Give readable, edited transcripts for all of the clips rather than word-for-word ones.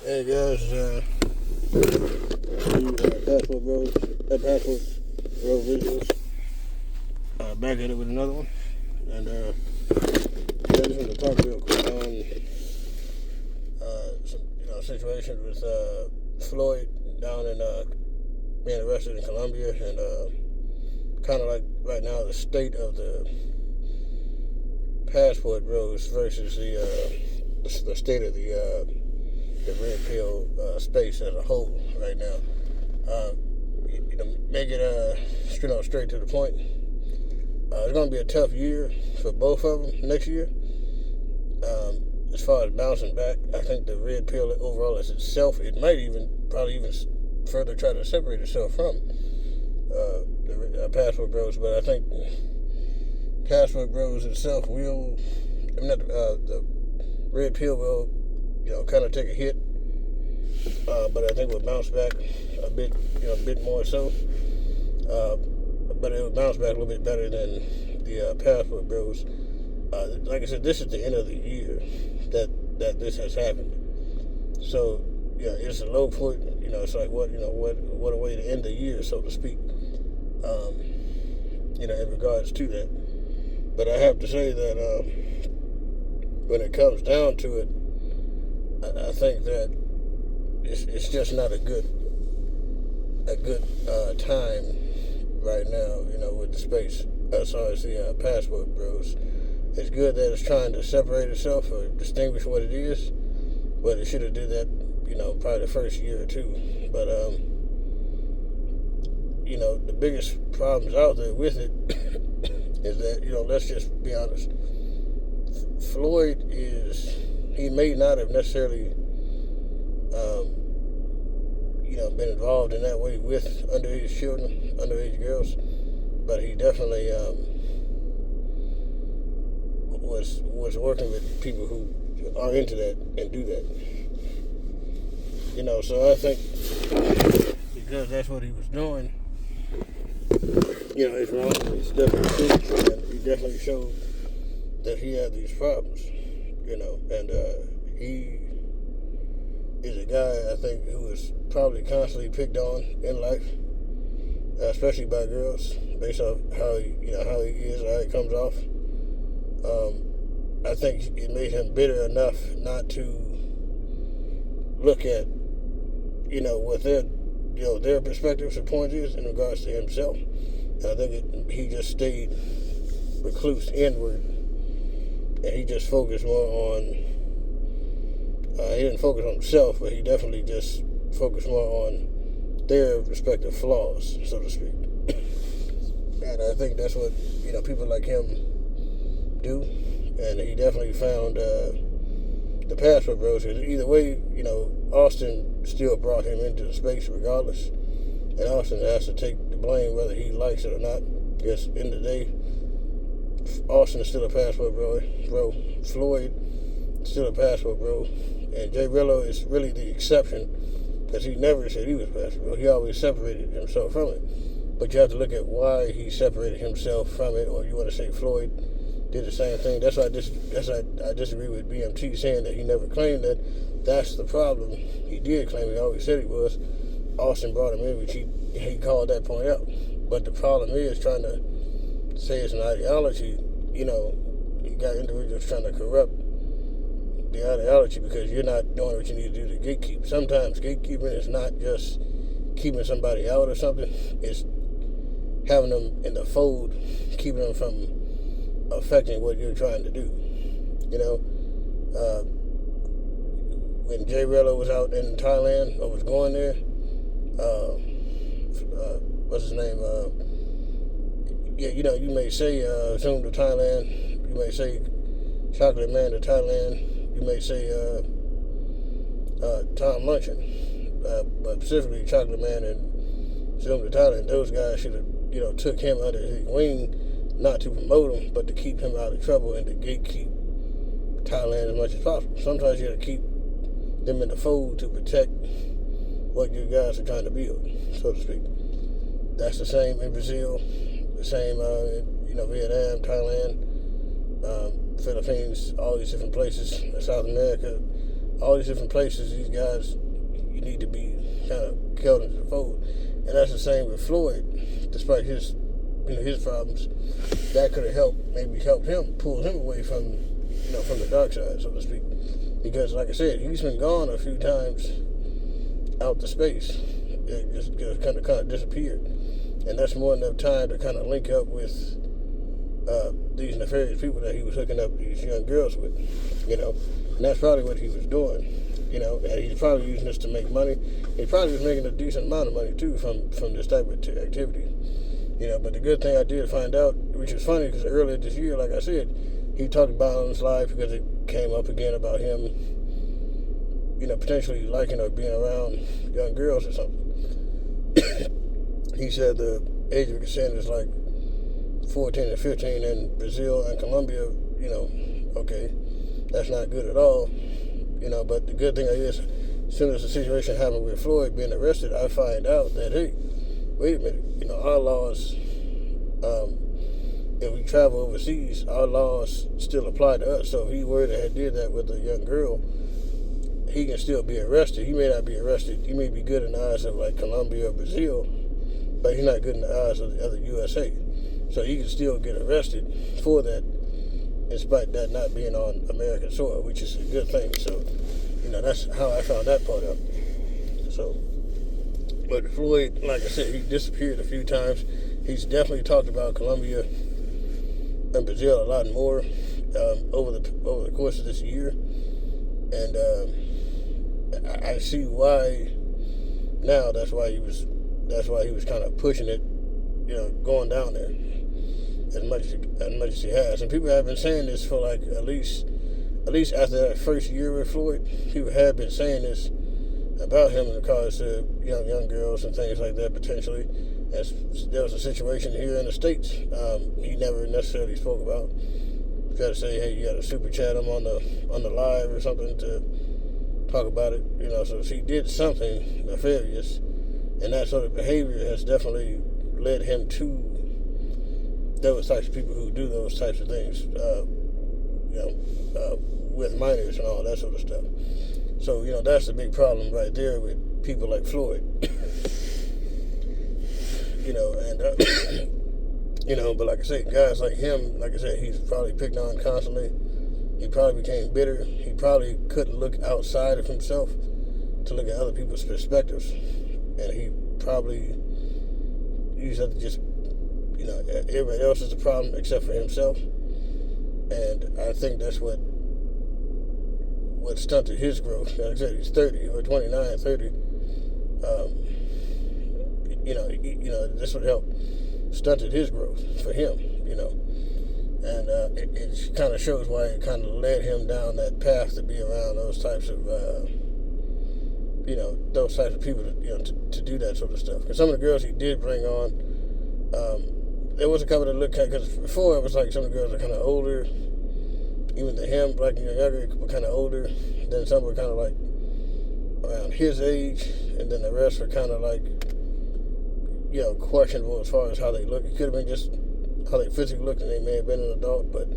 Hey guys, Passport Road Visuals, back at it with another one, and I just want to talk real quick on some situations with Floyd down in being arrested in Colombia, and kind of like right now the state of the passport roads versus the state of the red pill space as a whole right now. Make it straight to the point. It's going to be a tough year for both of them next year. As far as bouncing back, I think the red pill overall as itself, it might probably even further try to separate itself from the passport bros. But I think passport bros itself will, the red pill will, kind of take a hit, but I think we'll bounce back a bit more so. But it will bounce back a little bit better than the passport bros. Like I said, this is the end of the year that this has happened. So it's a low point. It's like what a way to end the year, so to speak. In regards to that. But I have to say that when it comes down to it, I think that it's just not a good time right now, with the space as far as the passport bros. It's good that it's trying to separate itself or distinguish what it is, but it should have did that, probably the first year or two. But the biggest problems out there with it is that, let's just be honest. Floyd he may not have necessarily, been involved in that way with underage children, underage girls, but he definitely was working with people who are into that and do that. So I think because that's what he was doing, it's wrong. It's definitely true, and he definitely showed that he had these problems, and he is a guy, I think, who is probably constantly picked on in life, especially by girls, based off how he is, how he comes off. I think it made him bitter enough not to look at, what their perspectives or points is in regards to himself. And I think he just stayed recluse inward, and he just focused more on. He didn't focus on himself, but he definitely just focused more on their respective flaws, so to speak. And I think that's what people like him do. And he definitely found the passport bros. Either way, Austin still brought him into the space regardless, and Austin has to take the blame whether he likes it or not. Because in the day, Austin is still a passport bro. Floyd still a passport bro. And Jay Rillo is really the exception, because he never said he was passport bro. He always separated himself from it. But you have to look at why he separated himself from it, or you want to say Floyd did the same thing. That's why I disagree with BMT saying that he never claimed that. That's the problem. He did claim, he always said he was. Austin brought him in, which he called that point out. But the problem is trying to say it's an ideology. You got individuals trying to corrupt the ideology because you're not doing what you need to do to gatekeep. Sometimes gatekeeping is not just keeping somebody out or something. It's having them in the fold, keeping them from affecting what you're trying to do. When Jay Rello was out in Thailand, or was going there, what's his name? You may say Zoom to Thailand. You may say Chocolate Man to Thailand. You may say Tom Luncheon. But specifically Chocolate Man and Zoom to Thailand, those guys should have, took him under his wing, not to promote him, but to keep him out of trouble and to gatekeep Thailand as much as possible. Sometimes you got to keep them in the fold to protect what you guys are trying to build, so to speak. That's the same in Brazil, the same Vietnam, Thailand, Philippines, all these different places, South America. all these different places, these guys, you need to be kind of held into the fold. And that's the same with Floyd. Despite his, his problems, that could have helped him, pull him away from, from the dark side, so to speak. Because, like I said, he's been gone a few times out to space. It just kind of disappeared. And that's more than enough time to kind of link up with these nefarious people that he was hooking up these young girls with, And that's probably what he was doing, and he's probably using this to make money. He probably was making a decent amount of money, too, from this type of activity. But the good thing I did find out, which was funny, because earlier this year, like I said, he talked about it on his live because it came up again about him, potentially liking or being around young girls or something. He said the age of consent is like 14 and 15 in Brazil and Colombia. Okay, that's not good at all. But the good thing is, as soon as the situation happened with Floyd being arrested, I find out that, hey, wait a minute, our laws, if we travel overseas, our laws still apply to us. So if he were to have did that with a young girl, he can still be arrested. He may not be arrested. He may be good in the eyes of like Colombia or Brazil, but he's not good in the eyes of the other USA. So he can still get arrested for that, despite that not being on American soil, which is a good thing. So, that's how I found that part out. So, but Floyd, like I said, he disappeared a few times. He's definitely talked about Colombia and Brazil a lot more over the course of this year, and I see why now. That's why he was kind of pushing it, going down there as much as he has. And people have been saying this for like at least after that first year with Floyd. People have been saying this about him in regards to young girls and things like that potentially. As there was a situation here in the States, he never necessarily spoke about. You got to say, hey, you got to super chat him on the live or something to talk about it. So he did something nefarious, and that sort of behavior has definitely led him to those types of people who do those types of things, with minors and all that sort of stuff. So, that's the big problem right there with people like Floyd. But like I say, guys like him, like I said, he's probably picked on constantly. He probably became bitter. He probably couldn't look outside of himself to look at other people's perspectives. And he probably used that to just, everybody else is the problem except for himself. And I think that's what stunted his growth. Like I said, he's 30 or 29, 30. This would help stunted his growth for him, and it kind of shows why it kind of led him down that path to be around those types of, people, to do that sort of stuff. Because some of the girls he did bring on, there was a couple that looked because before it was like some of the girls are kind of older, even to him, like younger, but kind of older. Then some were kind of like around his age, and then the rest were kind of like, questionable as far as how they look. It could have been just how they physically looked, and they may have been an adult, but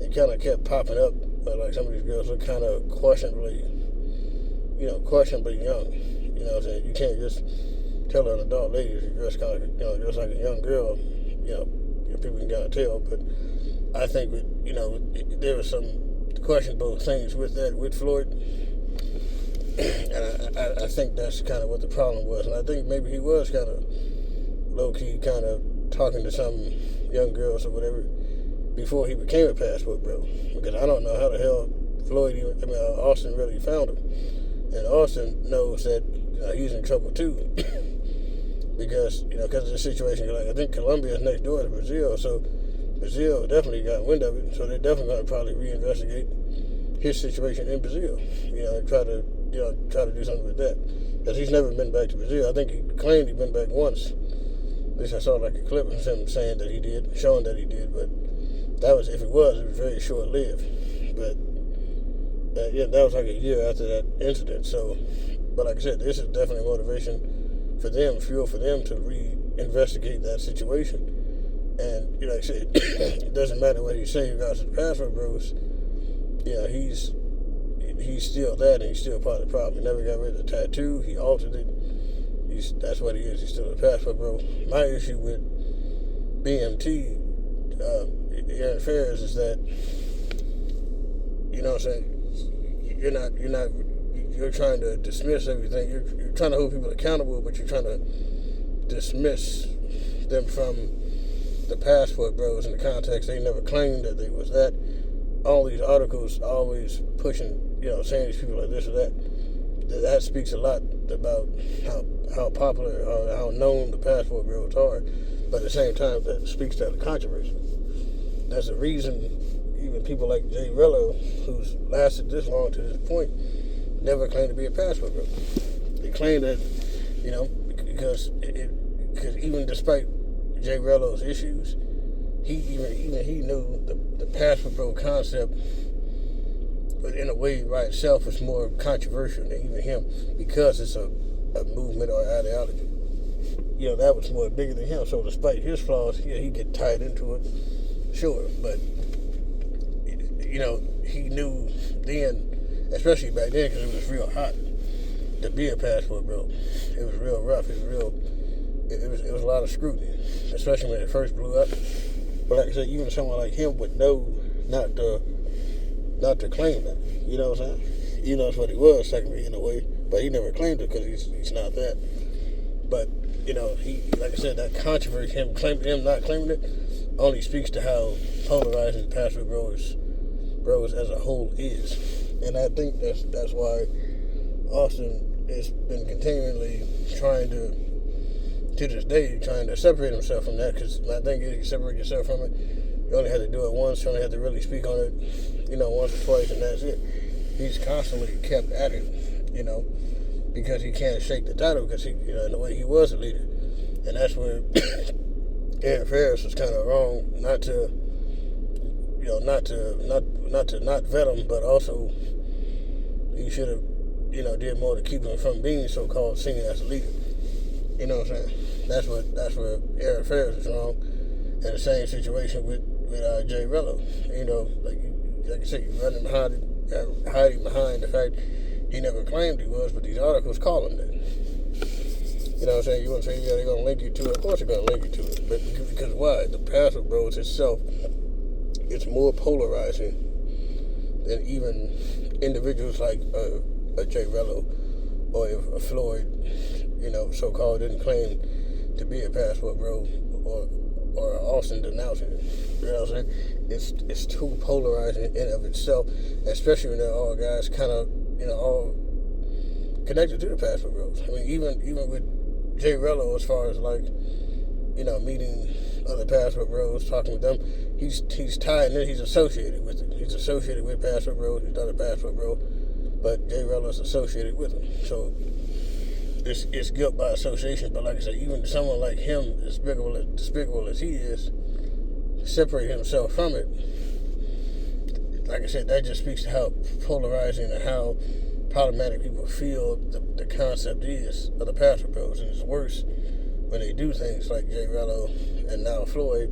it kind of kept popping up. Like some of these girls look kind of questionably young. You know what I'm saying? You can't just tell an adult lady if you're dressed kind of, just like a young girl. People can kind of tell. But I think, there was some questionable things with that, with Floyd. And I think that's kind of what the problem was. And I think maybe he was kind of low-key kind of talking to some young girls or whatever before he became a passport bro. Because I don't know how the hell Austin really found him. And Austin knows that he's in trouble too. because of the situation. Like, I think Colombia is next door to Brazil, so Brazil definitely got wind of it. So they're definitely going to probably reinvestigate his situation in Brazil. And try to do something with that. Because he's never been back to Brazil. I think he claimed he'd been back once. At least I saw like a clip of him saying that he did, showing that he did. But that was, if it was very short-lived. But that was like a year after that incident. So, but like I said, this is definitely motivation for them, fuel for them to reinvestigate that situation. And like I said, it doesn't matter what he say in regards to the passport bros. He's he's still that, and he's still part of the problem. He never got rid of the tattoo. He altered it. That's what he is. He's still a passport bro. My issue with BMT, Aaron Ferris, is that, you know what I'm saying, you're trying to dismiss everything. You're trying to hold people accountable, but you're trying to dismiss them from the passport bros in the context. They never claimed that they was that. All these articles always pushing, saying these people are this or that. That speaks a lot about how popular or how known the passport bros are. But at the same time, that speaks to the controversy. That's the reason even people like Jay Rello, who's lasted this long to this point, never claimed to be a passport bro. They claim that, because even despite Jay Rello's issues, he knew the passport bro concept, but in a way by itself is more controversial than even him, because it's a movement or ideology. That was more bigger than him. So despite his flaws, he get tied into it, sure. But he knew then, especially back then, because it was real hot to be a passport bro. It was real rough. It was a lot of scrutiny, especially when it first blew up. But like I said, even someone like him would know not to claim that. You know what I'm saying? That's what he was technically in a way, but he never claimed it because he's not that. But he, like I said, that controversy, him not claiming it, only speaks to how polarizing the passport bros as a whole is. And I think that's why Austin has been continually trying to this day, trying to separate himself from that, because my thing is, you separate yourself from it, you only have to do it once, you only have to really speak on it, once or twice, and that's it. He's constantly kept at it, because he can't shake the title, because he, in a way, he was a leader. And that's where Aaron Ferris was kind of wrong, not to not vet him, but also he should have, did more to keep him from being so-called seen as a leader. You know what I'm saying? That's where Aaron Ferris is wrong. And the same situation with Jay Rello. Like I said, you hiding behind the fact he never claimed he was, but these articles call him that. You know what I'm saying? You want to say, they're going to link you to it. Of course they're going to link you to it. But because why? The passport bros itself, it's more polarizing than even individuals like a Jay Rello or a Floyd, so-called didn't claim to be a passport bro, or Austin denouncing it. You know what I'm saying? It's too polarizing in and of itself, especially when they're all guys kind of, all connected to the passport bros. I mean, even with Jay Rello, as far as like, meeting other passport bros, talking with them, he's tied in, he's associated with it. He's associated with passport bros, he's not a passport bro, but Jay Rello's associated with him. So it's guilt by association. But like I said, even someone like him, despicable as he is, separate himself from it. Like I said, that just speaks to how polarizing and how problematic people feel the concept is of the passport bros. And it's worse when they do things like Jay Rello and now Floyd,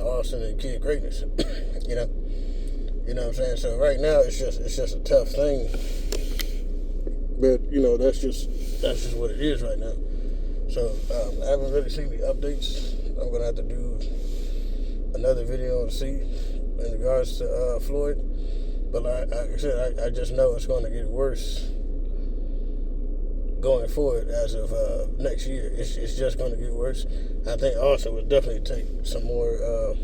Austin and Kid Greatness. You know what I'm saying? So right now it's just a tough thing. But that's just what it is right now. So I haven't really seen the updates. I'm gonna have to do another video and see in regards to Floyd. But like I said, I just know it's going to get worse going forward as of next year. It's just going to get worse. I think Austin would definitely take some more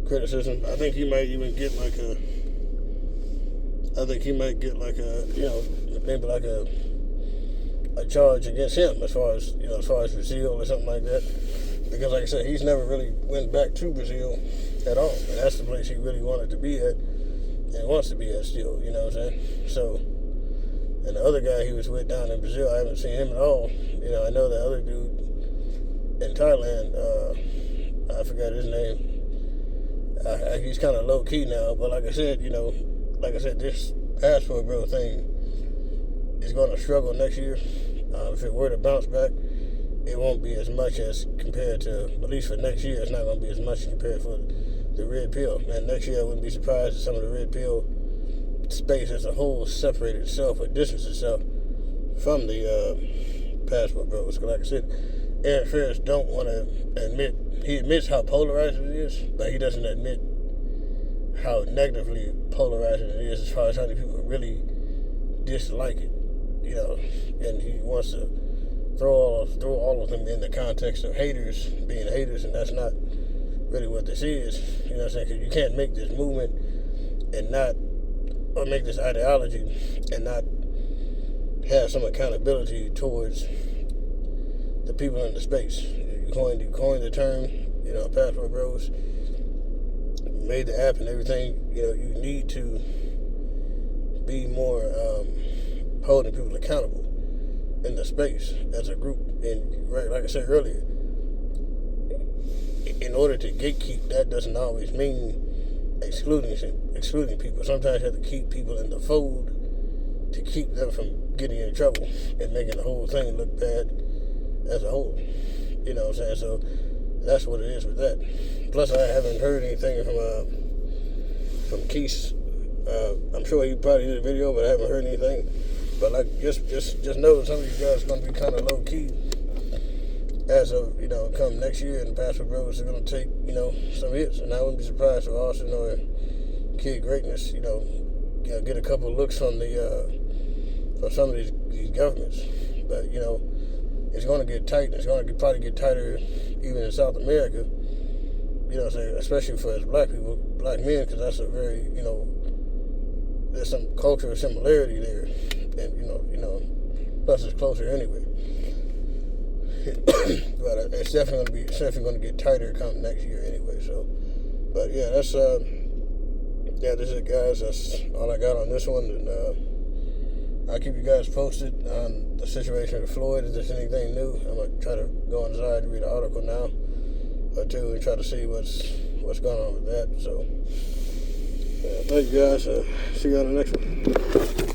criticism. I think he might even get like a maybe like a charge against him as far as Brazil or something like that. Because like I said, he's never really went back to Brazil at all. And that's the place he really wanted to be at and wants to be at still, you know what I'm saying? So, and the other guy he was with down in Brazil, I haven't seen him at all. I know the other dude in Thailand, I forgot his name. He's kind of low key now, but like I said, this passport bro thing is going to struggle next year. If it were to bounce back, it won't be as much as compared to, at least for next year, it's not going to be as much compared for the red pill. Man, next year I wouldn't be surprised if some of the red pill space as a whole separate itself or distance itself from the passport bros. Because like I said, Aaron Ferris don't want to admit, he admits how polarizing it is, but he doesn't admit how negatively polarizing it is as far as how many people really dislike it, and he wants to throw all of them in the context of haters being haters, and that's not really what this is. You know what I'm saying? Because you can't make this movement and not, or make this ideology and not have some accountability towards the people in the space. You coined the term, passport bros, made the app and everything. You need to be more holding people accountable in the space as a group. And like I said earlier, in order to gatekeep, that doesn't always mean excluding people. Sometimes you have to keep people in the fold to keep them from getting in trouble and making the whole thing look bad as a whole. You know what I'm saying? So that's what it is with that. Plus, I haven't heard anything from Keith. I'm sure he probably did a video, but I haven't heard anything. But like, just know that some of you guys are going to be kind of low key as of come next year, and Passport Bros are going to take some hits, and I wouldn't be surprised if Austin or Kid Greatness get a couple of looks from from some of these governments. But it's going to get tight. It's going to probably get tighter even in South America. Especially for us black people, black men, because that's a very there's some cultural similarity there, and plus it's closer anyway. But it's definitely going to get tighter come next year anyway. So, but yeah, that's this is it, guys. That's all I got on this one, and I'll keep you guys posted on the situation with Floyd. If there's anything new, I'm gonna try to go inside and read an article now or two and try to see what's going on with that. So, thank you guys. See you on the next one.